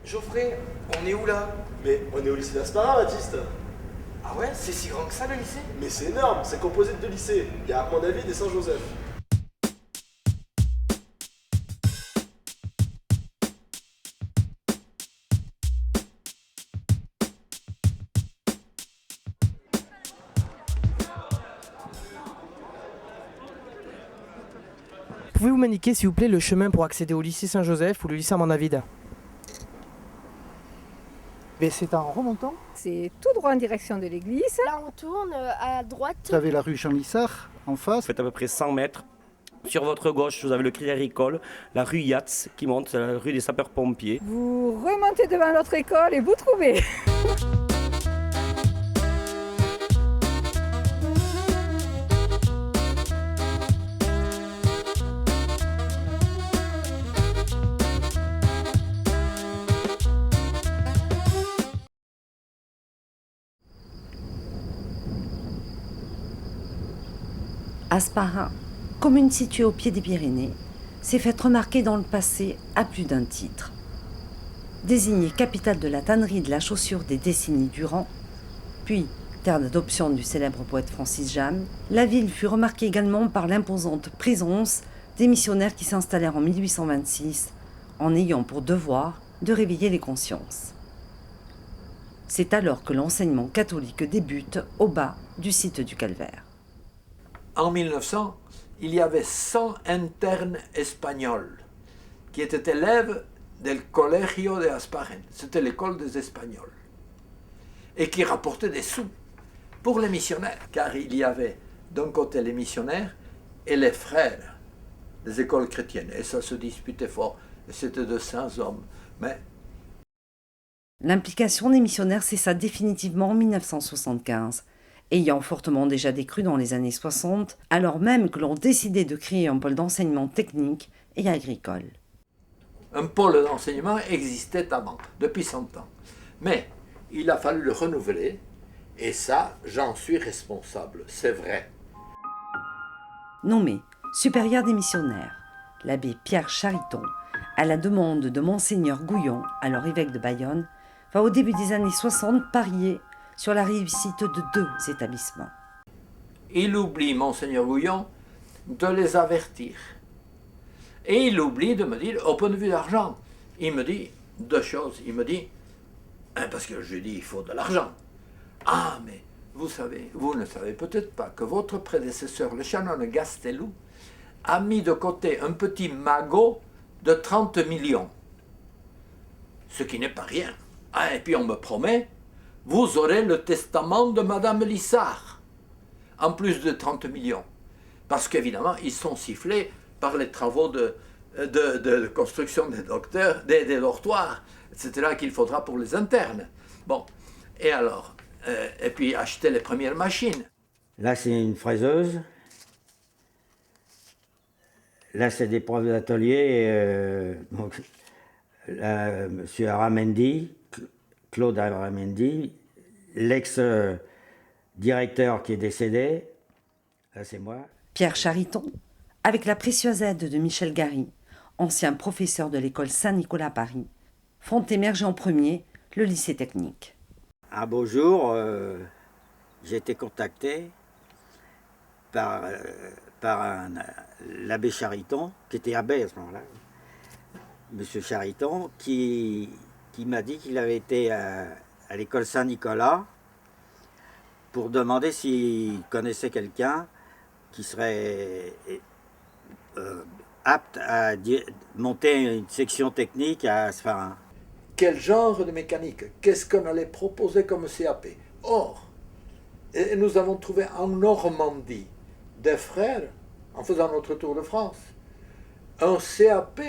Geoffrey, on est où là? Mais on est au lycée d'Asparin, Baptiste. Ah ouais, c'est si grand que ça le lycée? Mais c'est énorme, c'est composé de deux lycées. Il y a Armand-David et Saint-Joseph. Pouvez-vous m'indiquer s'il vous plaît le chemin pour accéder au lycée Saint-Joseph ou le lycée Armand-David? Mais c'est en remontant. C'est tout droit en direction de l'église. Là, on tourne à droite. Vous avez la rue Jean-Lissard en face. Vous faites à peu près 100 mètres. Sur votre gauche, vous avez le Crédit Agricole, la rue Yatz qui monte, la rue des sapeurs-pompiers. Vous remontez devant notre école et vous trouvez. Asparin, commune située au pied des Pyrénées, s'est faite remarquer dans le passé à plus d'un titre. Désignée capitale de la tannerie de la chaussure des décennies durant, puis terre d'adoption du célèbre poète Francis Jammes, la ville fut remarquée également par l'imposante présence des missionnaires qui s'installèrent en 1826 en ayant pour devoir de réveiller les consciences. C'est alors que l'enseignement catholique débute au bas du site du Calvaire. En 1900, il y avait 100 internes espagnols qui étaient élèves del Colegio de Asparen, c'était l'école des Espagnols, et qui rapportaient des sous pour les missionnaires, car il y avait d'un côté les missionnaires et les frères des écoles chrétiennes, et ça se disputait fort, et c'était de saints hommes, mais L'implication des missionnaires cessa définitivement en 1975, ayant fortement déjà décru dans les années 60, alors même que l'on décidait de créer un pôle d'enseignement technique et agricole. un pôle d'enseignement existait avant, depuis 100 ans. Mais il a fallu le renouveler, et ça, j'en suis responsable, c'est vrai. Nommé supérieur des missionnaires, l'abbé Pierre Chariton, à la demande de Monseigneur Gouillon, alors évêque de Bayonne, va au début des années 60 parier sur la réussite de deux établissements. Il oublie, Monseigneur Gouillon, de les avertir. Et il oublie de me dire, au point de vue d'argent, il me dit deux choses. Il me dit, parce que je lui dis, il faut de l'argent. Ah, mais vous savez, vous ne savez peut-être pas que votre prédécesseur, le chanoine Gastelou, a mis de côté un petit magot de 30 millions. Ce qui n'est pas rien. Ah, et puis on me promet, vous aurez le testament de Madame Lissard, en plus de 30 millions. Parce qu'évidemment, ils sont sifflés par les travaux de construction des docteurs, des dortoirs, etc., qu'il faudra pour les internes. Bon, et alors, et puis acheter les premières machines. Là, c'est une fraiseuse. Là, c'est des profs d'atelier. Donc, là, M. Aramendi, Claude Aramendi, l'ex-directeur qui est décédé. Là, c'est moi. Pierre Chariton, avec la précieuse aide de Michel Gary, ancien professeur de l'école Saint-Nicolas à Paris, font émerger en premier le lycée technique. Un beau jour, j'ai été contacté par l'abbé Chariton, qui était abbé à ce moment-là, monsieur Chariton, qui m'a dit qu'il avait été à l'école Saint-Nicolas pour demander s'il connaissait quelqu'un qui serait apte à monter une section technique à Asparin. Quel genre de mécanique? Qu'est-ce qu'on allait proposer comme CAP? Or, nous avons trouvé en Normandie des frères, en faisant notre tour de France, un CAP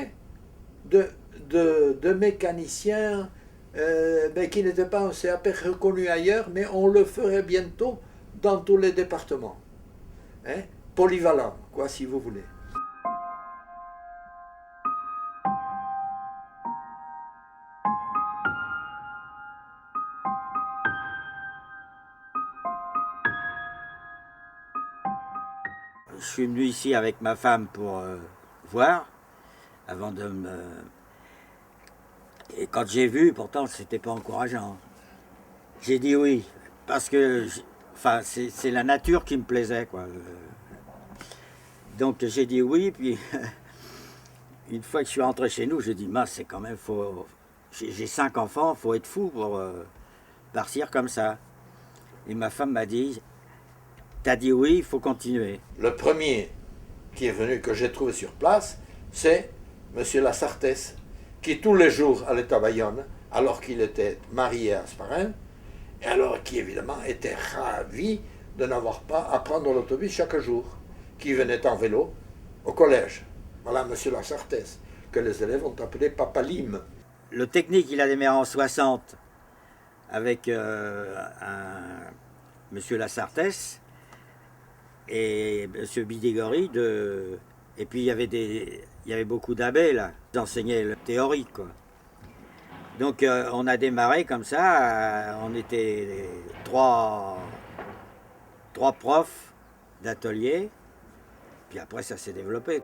de mécaniciens, mais qui n'était pas un CAP reconnu ailleurs, mais on le ferait bientôt dans tous les départements. Hein? Polyvalent, quoi, si vous voulez. Je suis venu ici avec ma femme pour voir, avant de me Et quand j'ai vu, pourtant, c'était pas encourageant. J'ai dit oui, parce que enfin, c'est la nature qui me plaisait, quoi. Donc j'ai dit oui, puis une fois que je suis rentré chez nous, j'ai dit, mince, c'est quand même, j'ai 5 enfants, faut être fou pour partir comme ça. Et ma femme m'a dit, t'as dit oui, il faut continuer. Le premier qui est venu, que j'ai trouvé sur place, c'est M. Lasartès, qui tous les jours allait à Bayonne, alors qu'il était marié à Asparin, et alors qui évidemment était ravi de n'avoir pas à prendre l'autobus chaque jour, qui venait en vélo au collège. Voilà M. Lasartès, que les élèves ont appelé Papa Lim. Le technique, il a démarré en 60 avec M. Lasartès et M. Bidigori. Et puis il y avait beaucoup d'abbés là. Ils enseignaient la théorie, quoi. Donc on a démarré comme ça. On était trois profs d'atelier. Puis après ça s'est développé.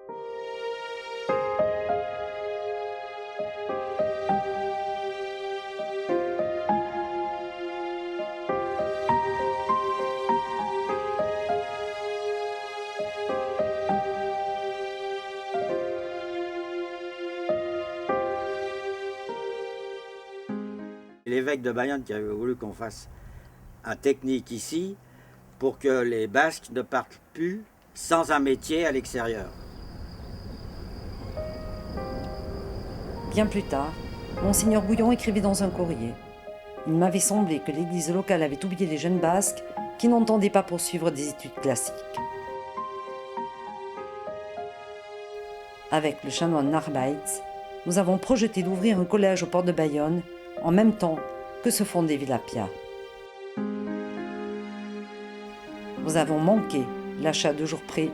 L'évêque de Bayonne qui avait voulu qu'on fasse un technique ici pour que les Basques ne partent plus sans un métier à l'extérieur. Bien plus tard, Monseigneur Bouillon écrivait dans un courrier. Il m'avait semblé que l'église locale avait oublié les jeunes Basques qui n'entendaient pas poursuivre des études classiques. Avec le chanoine Narbaitz, nous avons projeté d'ouvrir un collège au port de Bayonne en même temps que se fondait Villapia. Nous avons manqué l'achat 2 jours près,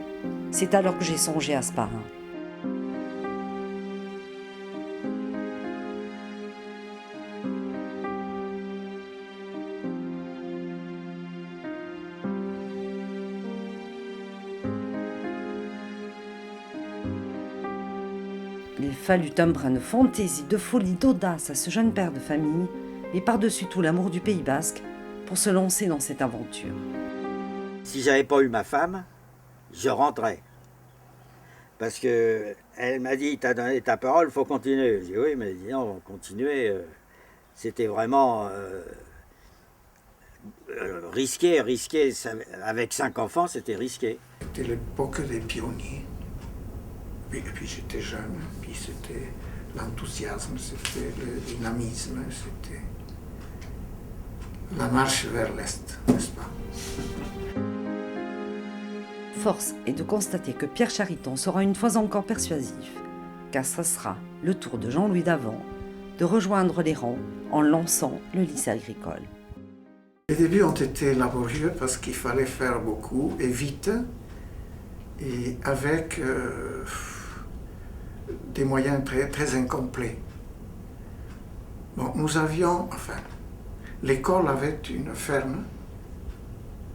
c'est alors que j'ai songé à Asparin. Il fallut un brin de fantaisie, de folie, d'audace à ce jeune père de famille, et par-dessus tout l'amour du Pays Basque, pour se lancer dans cette aventure. Si j'avais pas eu ma femme, je rentrais. Parce que elle m'a dit, t'as donné ta parole, il faut continuer. J'ai dit oui, mais non, continuer, c'était vraiment risqué. Avec 5 enfants, c'était risqué. C'était l'époque des pionniers. Et puis j'étais jeune, puis c'était l'enthousiasme, c'était le dynamisme, c'était la marche vers l'Est, n'est-ce pas? Force est de constater que Pierre Chariton sera une fois encore persuasif, car ce sera le tour de Jean-Louis Davant de rejoindre les rangs en lançant le lycée agricole. Les débuts ont été laborieux parce qu'il fallait faire beaucoup et vite, et avec des moyens très incomplets. Bon, l'école avait une ferme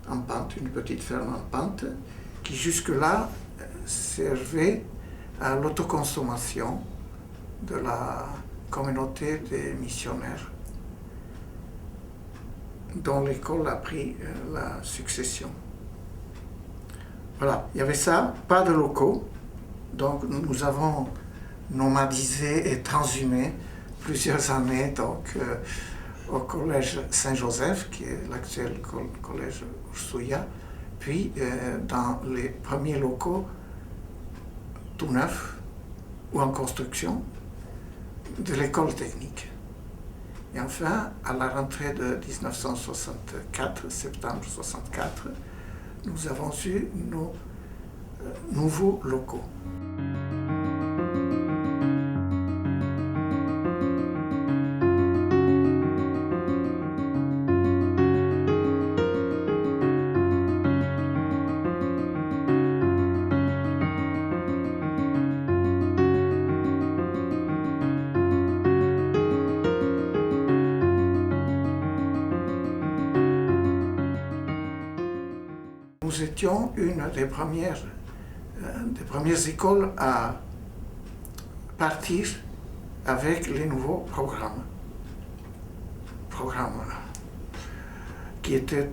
en pente, une petite ferme en pente, qui jusque-là servait à l'autoconsommation de la communauté des missionnaires, dont l'école a pris la succession. Voilà, il y avait ça, pas de locaux, donc nous avons nomadisé et transhumé plusieurs années donc, au collège Saint-Joseph, qui est l'actuel collège Ursouya, puis dans les premiers locaux tout neufs ou en construction de l'école technique. Et enfin, à la rentrée de 1964, septembre 1964, nous avons eu nos nouveaux locaux. Nous étions une des premières écoles à partir avec les nouveaux programmes. Programmes qui étaient,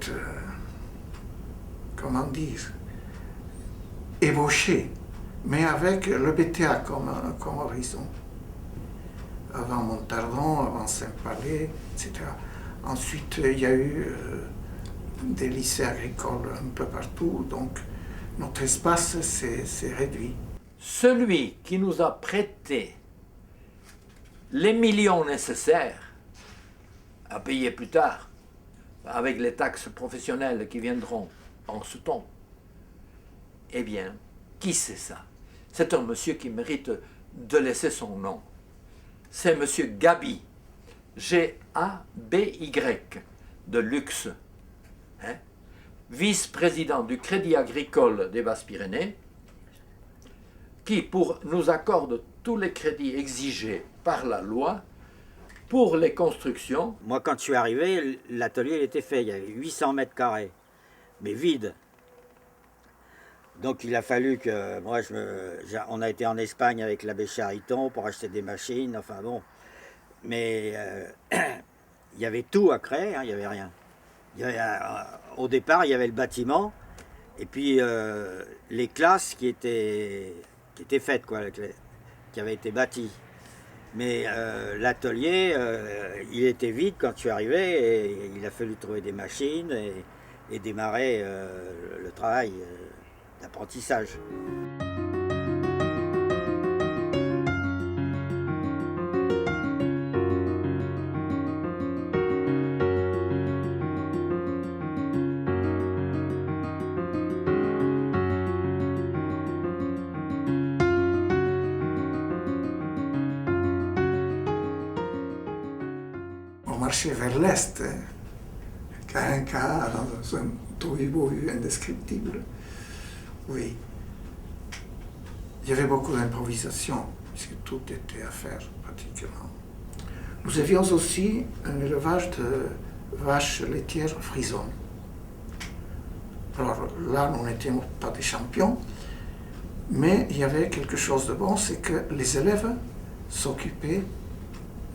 comment dire, ébauchés, mais avec le BTA comme horizon. Avant Montardon, avant Saint-Palais, etc. Ensuite, il y a eu des lycées agricoles un peu partout, donc notre espace s'est réduit. Celui qui nous a prêté les millions nécessaires à payer plus tard, avec les taxes professionnelles qui viendront en ce temps, eh bien, qui c'est ça? C'est un monsieur qui mérite de laisser son nom. C'est monsieur Gaby, G-A-B-Y, de Luxe, hein? Vice-président du Crédit Agricole des Basses-Pyrénées, qui nous accorde tous les crédits exigés par la loi pour les constructions. Moi, quand je suis arrivé, l'atelier était fait. Il y avait 800 mètres carrés, mais vide. Donc il a fallu que... Moi, on a été en Espagne avec l'abbé Chariton pour acheter des machines, enfin bon. Mais il y avait tout à créer, hein, il n'y avait rien. Au départ, il y avait le bâtiment, et puis les classes qui étaient faites, quoi, qui avaient été bâties. Mais l'atelier, il était vide quand je suis arrivé, et il a fallu trouver des machines et démarrer le travail d'apprentissage. On marchait vers l'est, Carinca, dans un tohu-bohu indescriptible. Oui. Il y avait beaucoup d'improvisation, puisque tout était à faire, pratiquement. Nous avions aussi un élevage de vaches laitières frisonnes. Alors là, nous n'étions pas des champions, mais il y avait quelque chose de bon, c'est que les élèves s'occupaient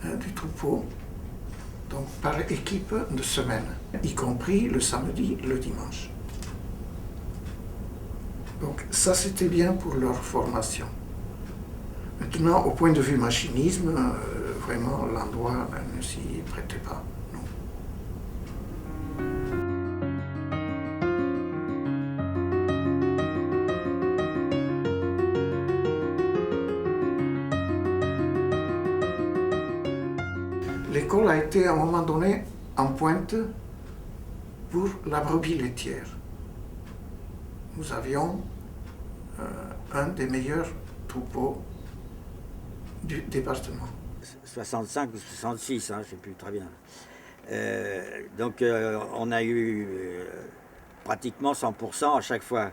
du troupeau, donc par équipe de semaine, y compris le samedi, le dimanche. Donc ça, c'était bien pour leur formation. Maintenant, au point de vue machinisme, vraiment, l'endroit ne s'y prêtait pas. Non. L'école a été à un moment donné en pointe pour la brebis laitière. Nous avions un des meilleurs troupeaux du département. 65 ou 66, hein, je ne sais plus très bien. Donc on a eu pratiquement 100% à chaque fois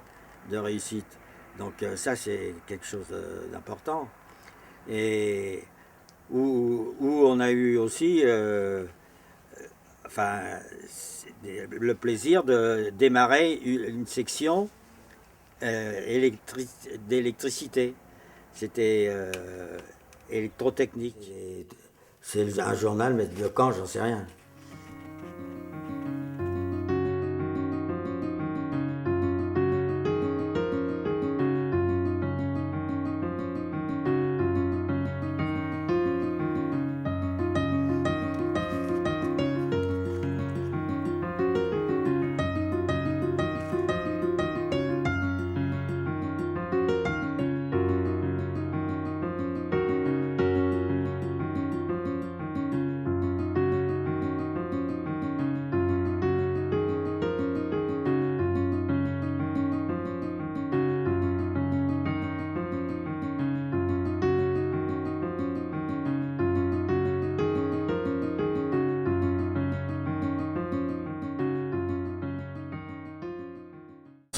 de réussite. Donc ça, c'est quelque chose d'important. Et où on a eu aussi le plaisir de démarrer une section d'électricité. C'était électrotechnique. C'est un journal, mais de quand, j'en sais rien.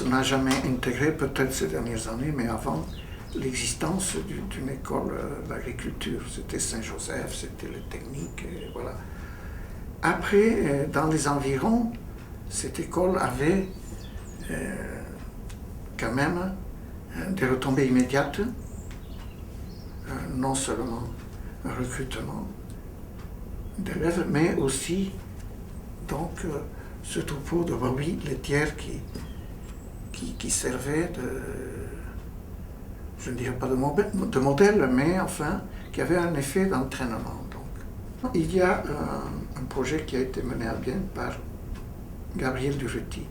On n'a jamais intégré, peut-être ces dernières années, mais avant, l'existence d'une école d'agriculture. C'était Saint-Joseph, c'était les techniques, et voilà. Après, dans les environs, cette école avait quand même des retombées immédiates, non seulement un recrutement d'élèves, mais aussi donc ce troupeau de brebis laitières qui servait de, je ne dirais pas de modèle, mais enfin, qui avait un effet d'entraînement. Donc. Il y a un projet qui a été mené à bien par Gabriel Durutti,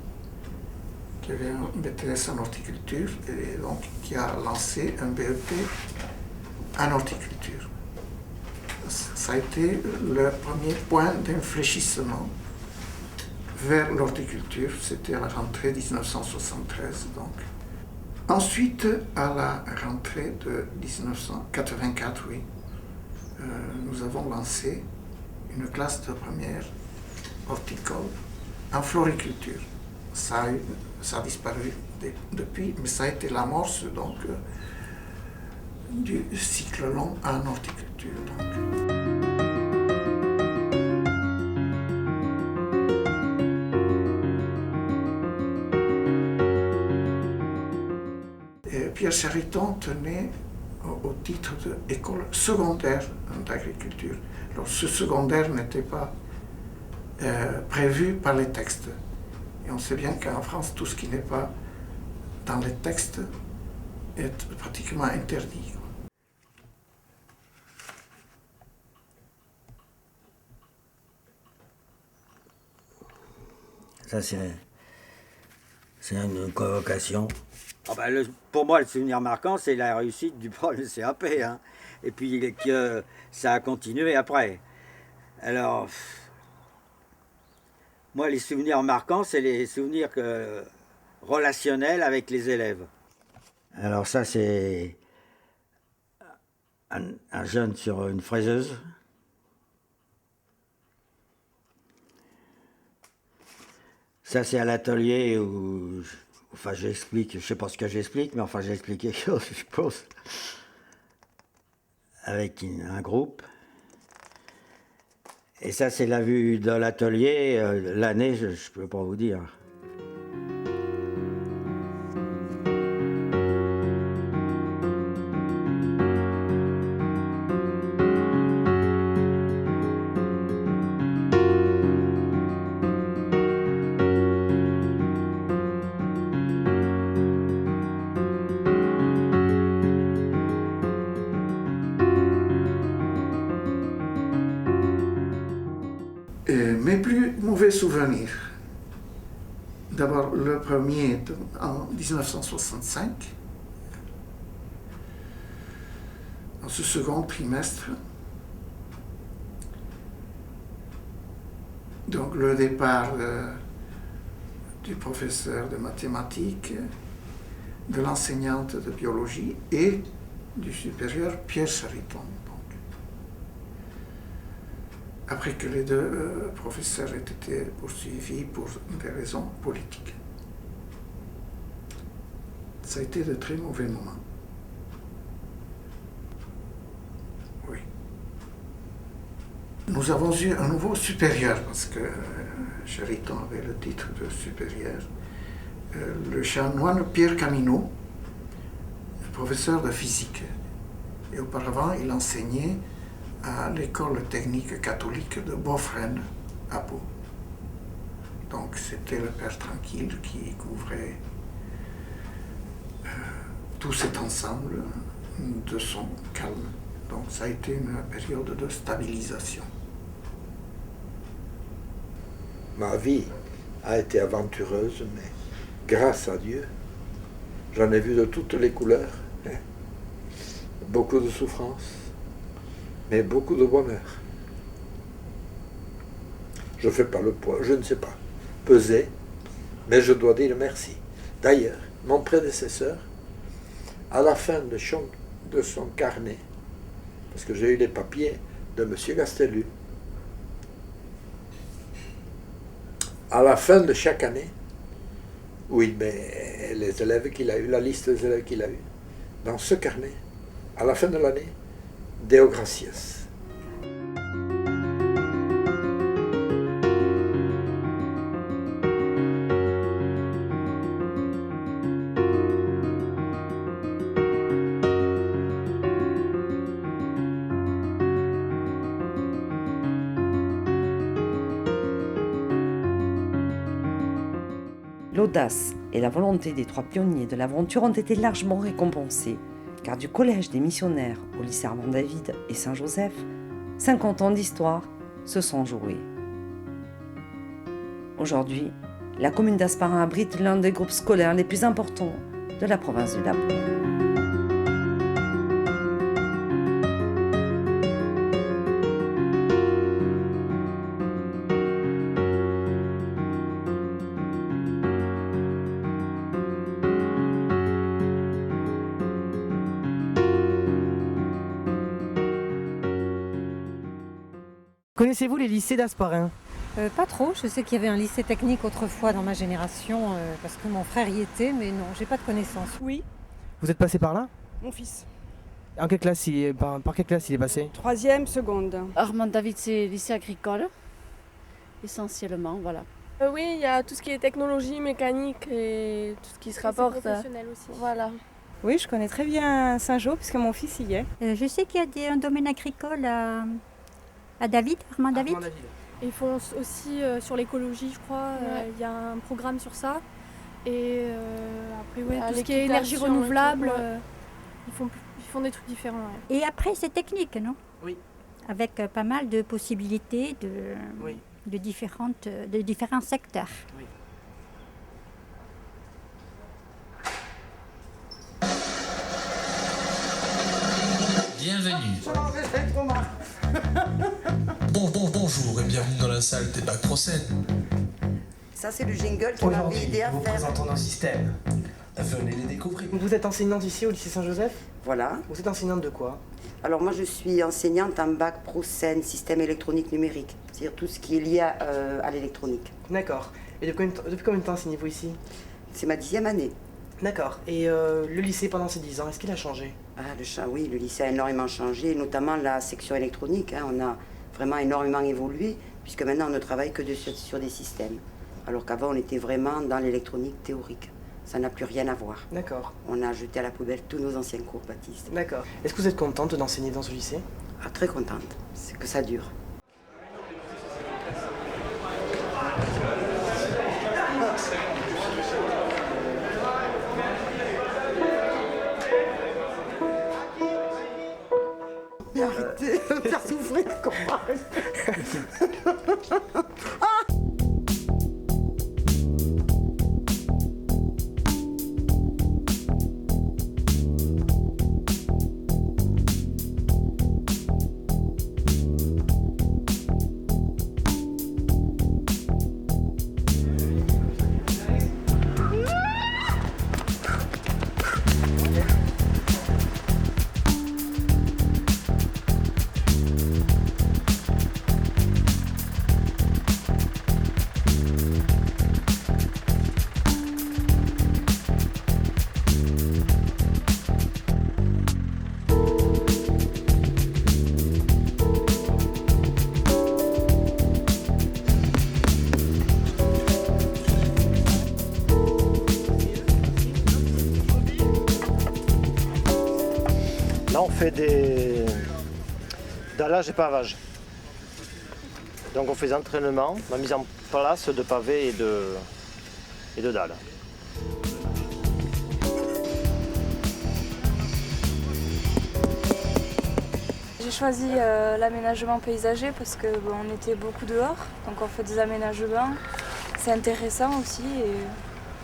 qui avait un BTS en horticulture et donc qui a lancé un BEP en horticulture. Ça a été le premier point d'infléchissement vers l'horticulture, c'était à la rentrée 1973 donc. Ensuite, à la rentrée de 1984, oui, nous avons lancé une classe de première horticole en floriculture. Ça a disparu depuis, mais ça a été l'amorce donc du cycle long en horticulture. Donc. Pierre Chariton tenait au titre d'école secondaire d'agriculture. Alors, ce secondaire n'était pas prévu par les textes. Et on sait bien qu'en France, tout ce qui n'est pas dans les textes est pratiquement interdit. Ça, c'est une convocation. Ah ben pour moi, le souvenir marquant, c'est la réussite du premier CAP. Hein. Et puis que ça a continué après. Alors, moi, les souvenirs marquants, c'est les souvenirs relationnels avec les élèves. Alors ça, c'est un jeune sur une fraiseuse. Ça, c'est à l'atelier où... Enfin, j'explique, je ne sais pas ce que j'explique, mais enfin, j'explique quelque chose, je suppose. Avec un groupe. Et ça, c'est la vue de l'atelier. L'année, je ne peux pas vous dire. Mes plus mauvais souvenirs. D'abord, le premier en 1965, dans ce second trimestre. Donc, le départ du professeur de mathématiques, de l'enseignante de biologie et du supérieur Pierre Chariton. Après que les deux professeurs aient été poursuivis pour des raisons politiques. Ça a été de très mauvais moments. Oui. Nous avons eu un nouveau supérieur, parce que Chariton avait le titre de supérieur, le chanoine Pierre Camineau, professeur de physique. Et auparavant, il enseignait à l'école technique catholique de Beaufresne, à Pau. Donc c'était le Père Tranquille qui couvrait tout cet ensemble de son calme. Donc ça a été une période de stabilisation. Ma vie a été aventureuse, mais grâce à Dieu, j'en ai vu de toutes les couleurs. Beaucoup de souffrances, mais beaucoup de bonheur. Je ne fais pas le poids, je ne sais pas peser, mais je dois dire merci. D'ailleurs, mon prédécesseur, à la fin de son carnet, parce que j'ai eu les papiers de M. Gastelu, à la fin de chaque année, où il met les élèves qu'il a eu, la liste des élèves qu'il a eu, dans ce carnet, à la fin de l'année, Deo Gracias. L'audace et la volonté des 3 pionniers de l'aventure ont été largement récompensées, car du collège des missionnaires au lycée Armand David et Saint-Joseph, 50 ans d'histoire se sont joués. Aujourd'hui, la commune d'Hasparren abrite l'un des groupes scolaires les plus importants de la province du Labourd. Connaissez-vous les lycées d'Hasparren? Pas trop, je sais qu'il y avait un lycée technique autrefois dans ma génération, parce que mon frère y était, mais non, j'ai pas de connaissances. Oui, Vous êtes passé par là? mon fils. En quelle classe par quelle classe il est passé? 3e, seconde. Armand David, c'est lycée agricole, essentiellement, voilà. Oui, il y a tout ce qui est technologie, mécanique et tout ce qui se rapporte. professionnel aussi. Voilà. Oui, je connais très bien Saint-Jean, puisque mon fils y est. Je sais qu'il y a un domaine agricole à David, Armand David. Ils font aussi sur l'écologie, je crois. Il y a un programme sur ça. Et après, ouais, tout ce qui est énergie renouvelable, ils font des trucs différents. Ouais. Et après, c'est technique, non? Oui. Avec pas mal de possibilités Oui. de différents secteurs. Oui. Bienvenue. Bonjour et bienvenue dans la salle des bacs pro scène. Ça, c'est le jingle qui m'avait aidé à nous faire. présentons nos systèmes. Venez les découvrir. Vous êtes enseignante ici au lycée Saint-Joseph? Voilà. Vous êtes enseignante de quoi? Alors moi, je suis enseignante en bac pro scène, système électronique numérique. C'est-à-dire tout ce qui est lié à l'électronique. D'accord. Et depuis combien de temps enseignez-vous ici? C'est ma 10e année. D'accord. Et le lycée pendant ces 10 ans, est-ce qu'il a changé? Oui, le lycée a énormément changé, notamment la section électronique. On a vraiment énormément évolué, puisque maintenant on ne travaille que sur des systèmes. Alors qu'avant, on était vraiment dans l'électronique théorique. Ça n'a plus rien à voir. D'accord. On a jeté à la poubelle tous nos anciens cours, Baptiste. D'accord. Est-ce que vous êtes contente d'enseigner dans ce lycée? Très contente. C'est que ça dure. Mais arrêtez de me faire souffrir, courage. Là, on fait des dallage et pavage. Donc on fait des entraînements, la mise en place de pavés et de dalles. J'ai choisi l'aménagement paysager parce que on était beaucoup dehors, donc on fait des aménagements. C'est intéressant aussi et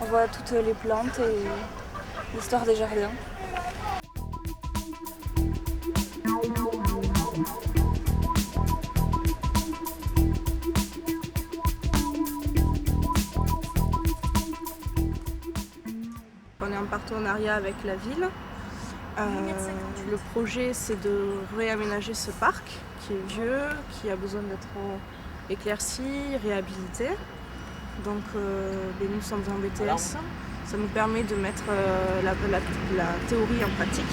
on voit toutes les plantes et l'histoire des jardins. On est en partenariat avec la ville. Le projet, c'est de réaménager ce parc qui est vieux, qui a besoin d'être éclairci, réhabilité. Donc nous sommes en BTS. Ça nous permet de mettre la théorie en pratique.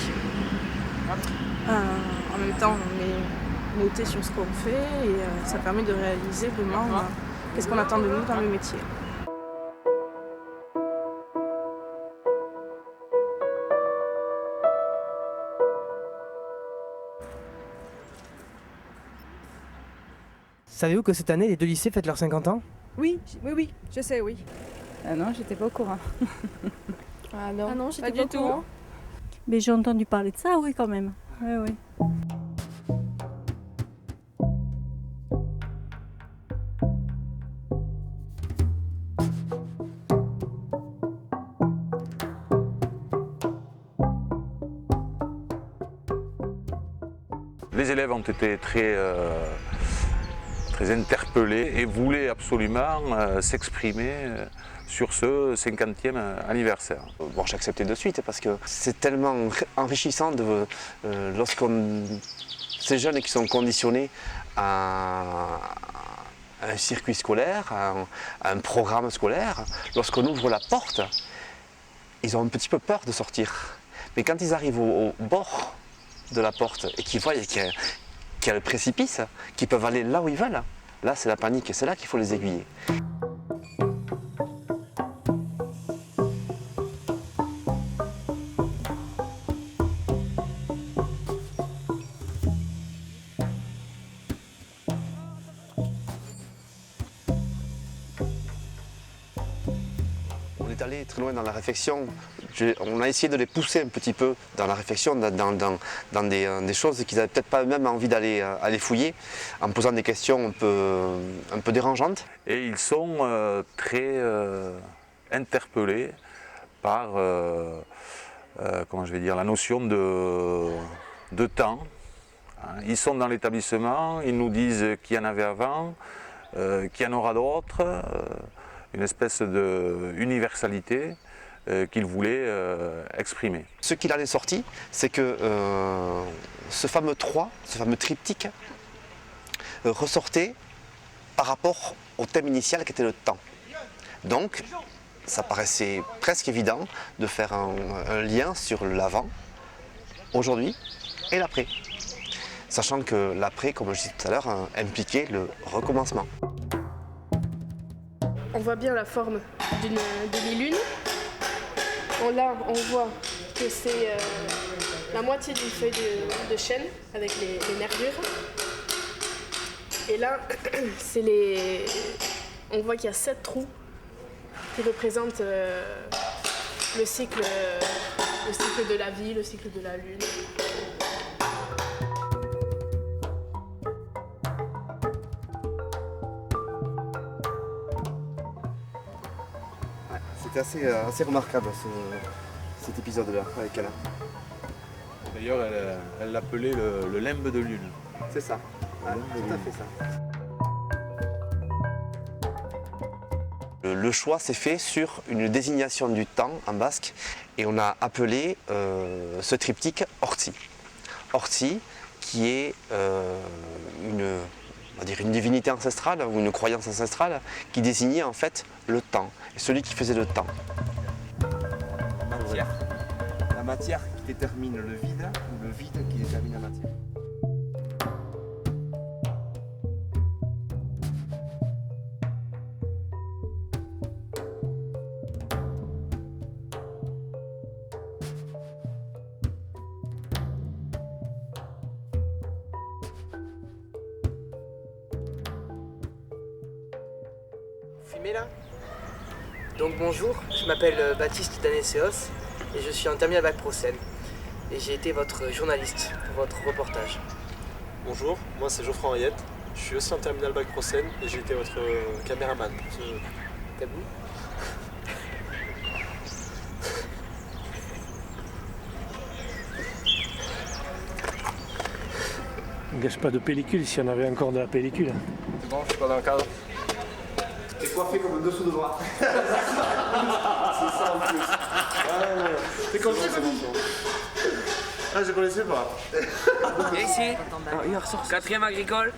En même temps, on est noté sur ce qu'on fait et ça permet de réaliser vraiment qu'est-ce qu'on attend de nous dans le métier. Savez-vous que cette année, les deux lycées fêtent leurs 50 ans? Oui, je sais, oui. Ah non, j'étais pas au courant. Ah non, j'étais pas pas du au courant. Mais j'ai entendu parler de ça, oui, quand même. Oui, oui. Les élèves ont été très interpellés et voulaient absolument s'exprimer sur ce 50e anniversaire. Bon, j'ai accepté de suite parce que c'est tellement enrichissant lorsqu'on ces jeunes qui sont conditionnés à un circuit scolaire, à un programme scolaire, lorsqu'on ouvre la porte, ils ont un petit peu peur de sortir. Mais quand ils arrivent au bord de la porte et qu'ils voient qu'il y a le précipice, qu'ils peuvent aller là où ils veulent, là c'est la panique et c'est là qu'il faut les aiguiller. On est allé très loin dans la réflexion. On a essayé de les pousser un petit peu dans la réflexion, dans des choses qu'ils n'avaient peut-être pas eux-mêmes envie d'aller fouiller, en posant des questions un peu dérangeantes. Et ils sont très interpellés par comment je vais dire, la notion de temps. Ils sont dans l'établissement, ils nous disent qu'il y en avait avant, qu'il y en aura d'autres, une espèce d'universalité qu'il voulait exprimer. Ce qu'il en est sorti, c'est que ce fameux 3, ce fameux triptyque, ressortait par rapport au thème initial qui était le temps. Donc, ça paraissait presque évident de faire un lien sur l'avant, aujourd'hui, et l'après. Sachant que l'après, comme je disais tout à l'heure, impliquait le recommencement. On voit bien la forme d'une demi-lune. Là, on voit que c'est la moitié d'une feuille de chêne avec les nervures. Et là, on voit qu'il y a 7 trous qui représentent le cycle de la vie, le cycle de la lune. C'était assez remarquable cet épisode-là avec elle. D'ailleurs, elle l'appelait le limbe de lune. C'est ça, tout à fait ça. Le choix s'est fait sur une désignation du temps en basque et on a appelé ce triptyque Ortzi. Ortzi qui est on va dire une divinité ancestrale ou une croyance ancestrale qui désignait en fait le temps et celui qui faisait le temps. La matière qui détermine le vide ou le vide qui détermine la matière. Filmez là. Donc bonjour, je m'appelle Baptiste Danesseos et je suis en terminale bac pro Scène. Et j'ai été votre journaliste pour votre reportage. Bonjour, moi c'est Geoffroy Henriette, je suis aussi en terminale bac pro Scène et j'ai été votre caméraman pour ce tabou. On gâche pas de pellicule si on avait encore de la pellicule. C'est bon, je suis pas dans le cadre. T'es coiffé comme un dessous de bras. C'est ça en plus. T'es comme ça, Ah, je connaissais pas. Et ici, 4e agricole.